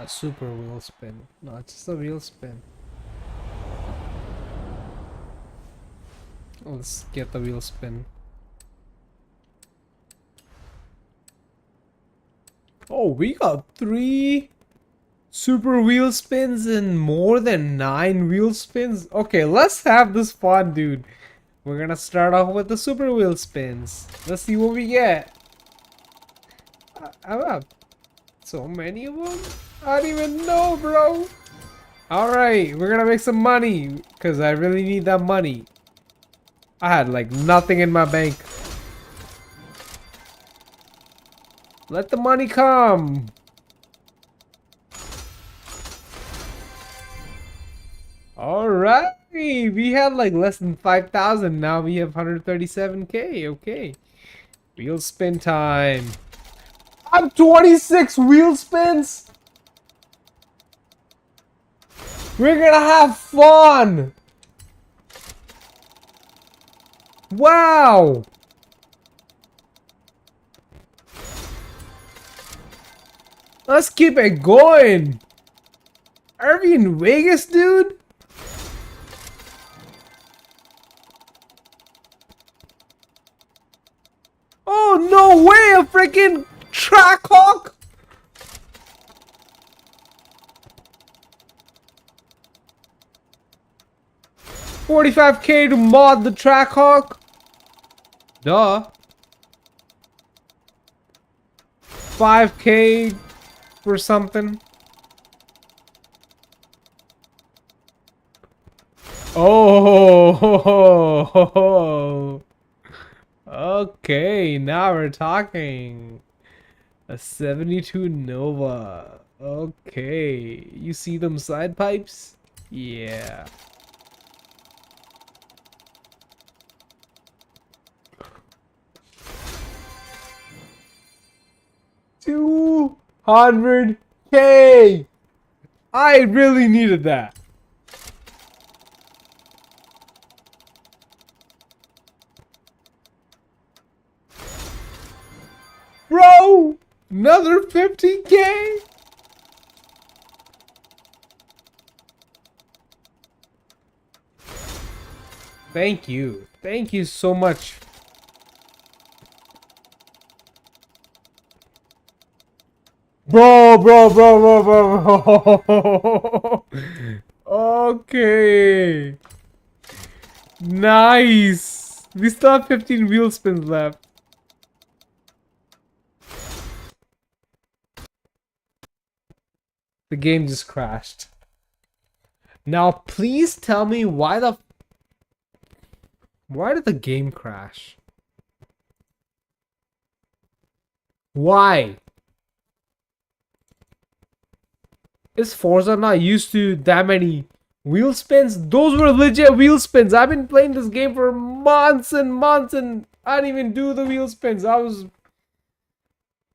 A super wheel spin. No, it's just a wheel spin. Let's get the wheel spin. Oh, we got 3 super wheel spins and more than 9 wheel spins. Okay, let's have this fun, dude. We're gonna start off with the super wheel spins. Let's see what we get. I have so many of them. I don't even know, bro. Alright, we're gonna make some money because I really need that money. I had like nothing in my bank. Let the money come. Alright, we had like less than 5,000. Now we have 137k. Okay, wheel spin time. I'm 26 wheel spins. We're gonna have fun. Wow. Let's keep it going. Are we in Vegas, dude? Oh, no way, a freaking Trackhawk. $45k to mod the Trackhawk. Duh. 5k for something. Oh. Okay, now we're talking. A 72 Nova. Okay. You see them side pipes? Yeah. $200k. I really needed that. Bro, another 50k. Thank you. Thank you so much. Bro. Okay. Nice. We still have 15 wheel spins left. The game just crashed. Now, please tell me why did the game crash? Why? Is Forza not used to that many wheel spins? Those were legit wheel spins. I've been playing this game for months and months and I didn't even do the wheel spins.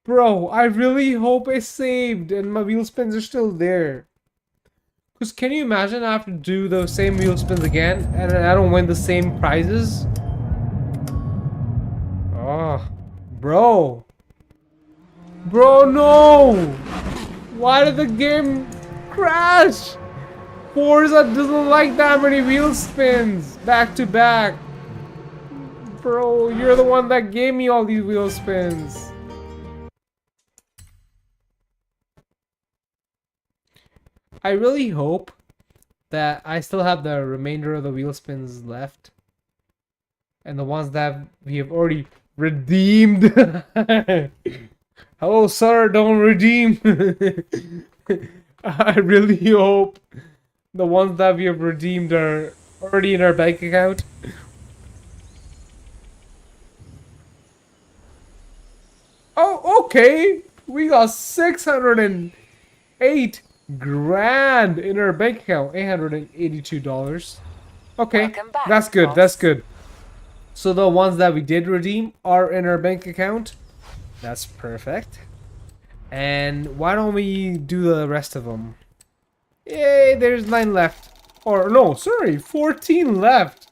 Bro, I really hope I saved and my wheel spins are still there. Because can you imagine I have to do those same wheel spins again and I don't win the same prizes? Oh, bro. Bro, no! Why did the game crash? Forza doesn't like that many wheel spins back to back. Bro, you're the one that gave me all these wheel spins. I really hope that I still have the remainder of the wheel spins left. And the ones that we have already redeemed. Hello, sir, don't redeem. I really hope the ones that we have redeemed are already in our bank account. Oh, okay. We got 608 grand in our bank account. $882. Okay, Welcome back, that's good. boss. That's good. So the ones that we did redeem are in our bank account. That's perfect. And why don't we do the rest of them? Yay, there's 9 left. Or no, sorry, 14 left.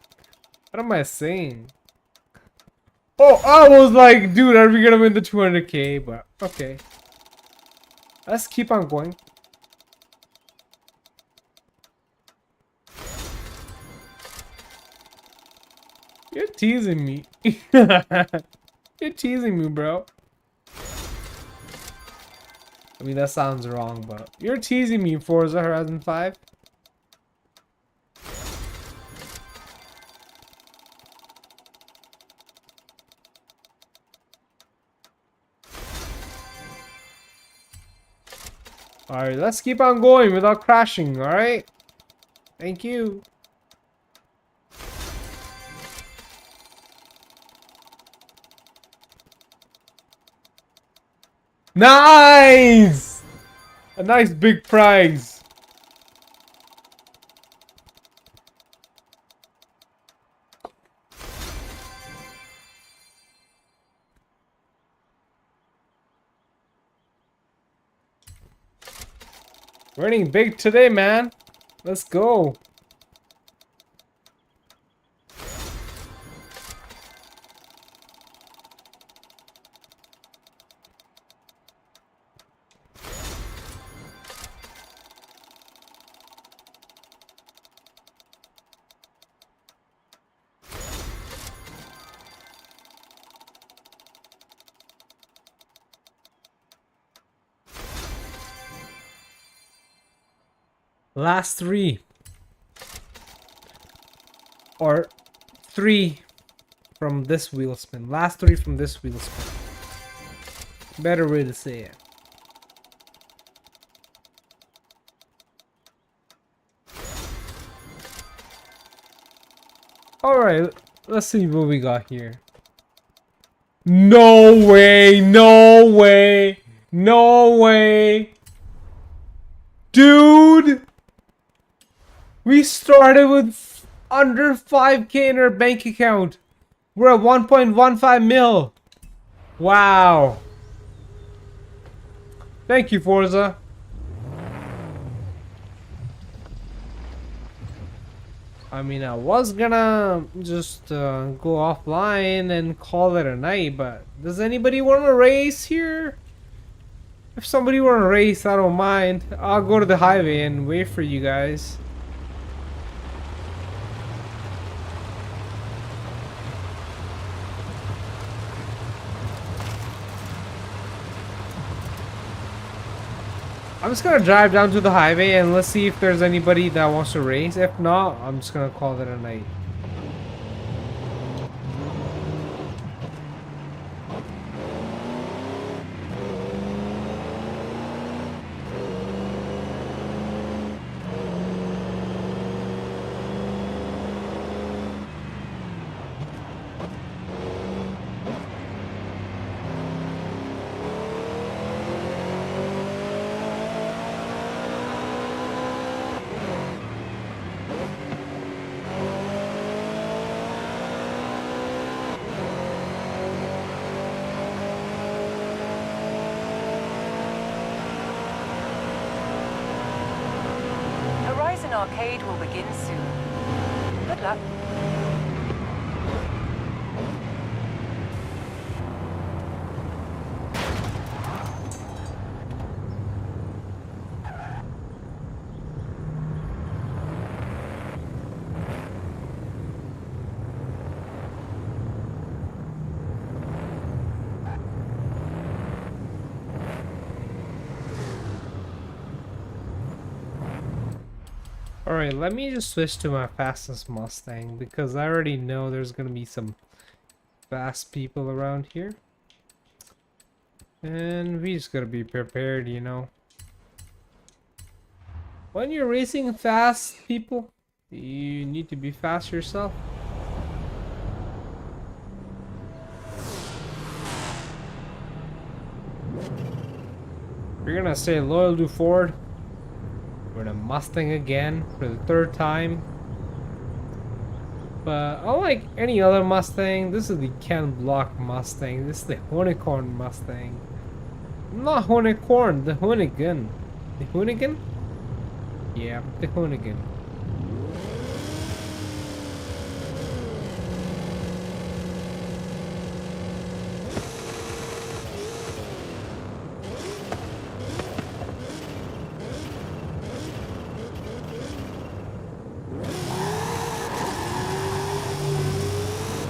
What am I saying? Oh, I was like, dude, are we gonna win the 200k? But okay. Let's keep on going. You're teasing me. You're teasing me, bro. I mean, that sounds wrong, but you're teasing me, Forza Horizon 5. Alright, let's keep on going without crashing, alright? Thank you. Nice! A nice big prize. Winning big today, man. Let's go. Last 3. Or 3 from this wheel spin. Last 3 from this wheel spin. Better way to say it. Alright, let's see what we got here. No way! No way! No way! Dude! We started with under 5k in our bank account. We're at 1.15 mil. Wow. Thank you, Forza. I mean, I was gonna just go offline and call it a night, but does anybody want to race here? If somebody want to race, I don't mind. I'll go to the highway and wait for you guys. I'm just gonna drive down to the highway and let's see if there's anybody that wants to race. If not, I'm just gonna call it a night. Arcade will begin soon. Good luck. Alright, let me just switch to my fastest Mustang because I already know there's gonna be some fast people around here. And we just gotta be prepared, you know. When you're racing fast, people, you need to be fast yourself. We're gonna stay loyal to Ford. We're in a Mustang again for the 3rd time. But unlike any other Mustang, this is the Ken Block Mustang. This is the Unicorn Mustang. Not Unicorn, the Hoonigan. The Hoonigan? Yeah, the Hoonigan.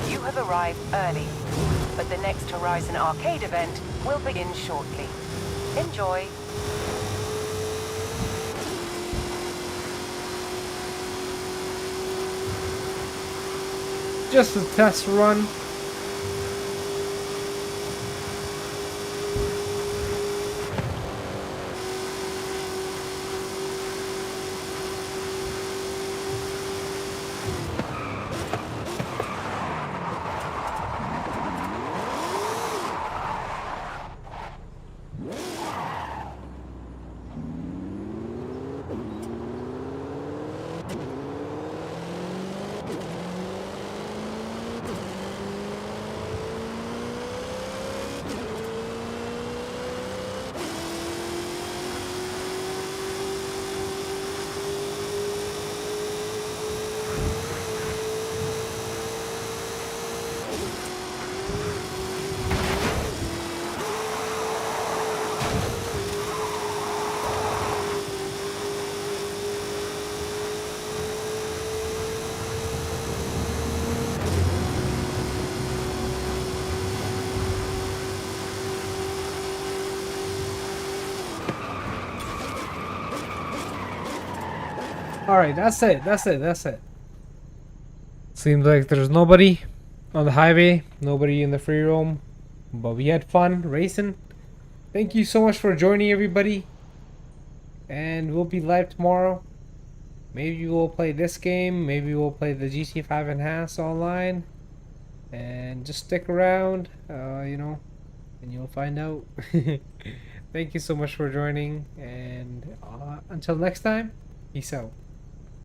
You have arrived early, but the next Horizon Arcade event will begin shortly. Enjoy. Just a test run. Alright, that's it. Seems like there's nobody on the highway, nobody in the free roam, but we had fun racing. Thank you so much for joining, everybody, and we'll be live tomorrow. Maybe we'll play this game, maybe we'll play the GT5 Enhanced online, and just stick around, you know, and you'll find out. Thank you so much for joining, and until next time, peace out.